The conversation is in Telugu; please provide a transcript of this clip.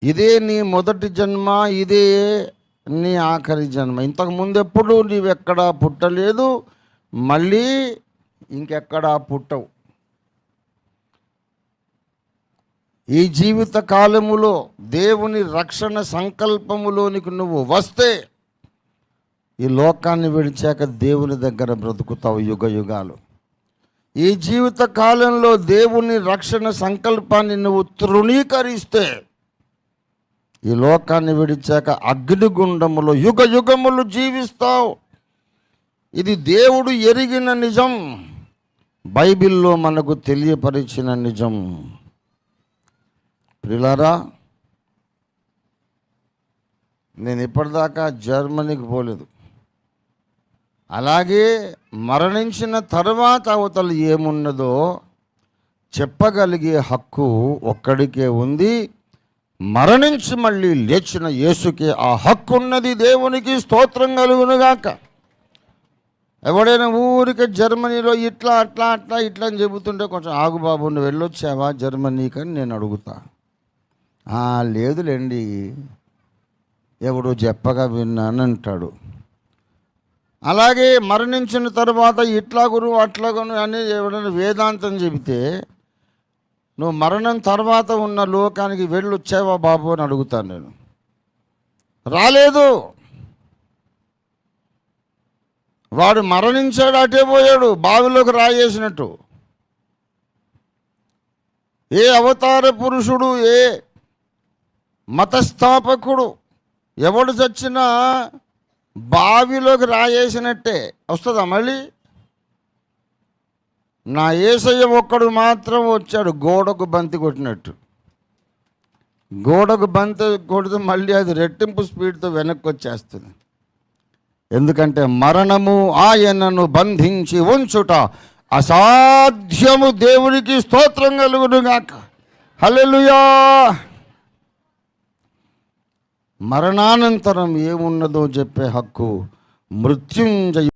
ఇదే నీ మొదటి జన్మ, ఇదే నీ ఆఖరి జన్మ. ఇంతకుముందు ఎప్పుడు నీవెక్కడా పుట్టలేదు, మళ్ళీ ఇంకెక్కడా పుట్టవు. ఈ జీవిత కాలములో దేవుని రక్షణ సంకల్పములోనికి నువ్వు వస్తే ఈ లోకాన్ని విడిచాక దేవుని దగ్గర బ్రతుకుతావు యుగ యుగాలు. ఈ జీవిత కాలంలో దేవుని రక్షణ సంకల్పాన్ని నువ్వు తృణీకరిస్తే ఈ లోకాన్ని విడిచాక అగ్నిగుండములో యుగ యుగములు జీవిస్తావు. ఇది దేవుడు ఎరిగిన నిజం, బైబిల్లో మనకు తెలియపరిచిన నిజం. ప్రియులారా, నేను ఇప్పటిదాకా జర్మనీకి పోలేదు. అలాగే మరణించిన తర్వాత అవతల ఏమున్నదో చెప్పగలిగే హక్కు ఒక్కడికే ఉంది. మరణించి మళ్ళీ లేచిన యేసుకే ఆ హక్కు ఉన్నది. దేవునికి స్తోత్రం కలుగునుగాక. ఎవడైనా ఊరికే జర్మనీలో ఇట్లా అట్లా అట్లా ఇట్లా అని చెబుతుంటే కొంచెం ఆగు బాబు, నువ్వు వెళ్ళొచ్చావా జర్మనీకి అని నేను అడుగుతా. లేదులేండి, ఎవడో చెప్పగా విన్నాను అంటాడు. అలాగే మరణించిన తర్వాత ఇట్లాగును అట్లాగును అని ఎవడైనా వేదాంతం చెబితే నువ్వు మరణం తర్వాత ఉన్న లోకానికి వెళ్ళొచ్చావా బాబు అని అడుగుతాను నేను. రాలేదు, వాడు మరణించాడు, అటే పోయాడు, బావిలోకి రాయేసినట్టు. ఏ అవతార పురుషుడు, ఏ మతస్థాపకుడు ఎవడు చచ్చినా బావిలోకి రాయేసినట్టే వస్తుందా మళ్ళీ? నా యేసయ్య ఒక్కడు మాత్రం వచ్చాడు గోడకు బంతి కొట్టినట్టు. గోడకు బంతి కొడితే మళ్ళీ అది రెట్టింపు స్పీడ్తో వెనక్కి వచ్చేస్తుంది. ఎందుకంటే మరణము ఆయనను బంధించి ఉంచుట అసాధ్యము. దేవునికి స్తోత్రం కలుగునుగాక. హల్లెలూయా. మరణానంతరం ఏమున్నదో చెప్పే హక్కు మృత్యుంజయ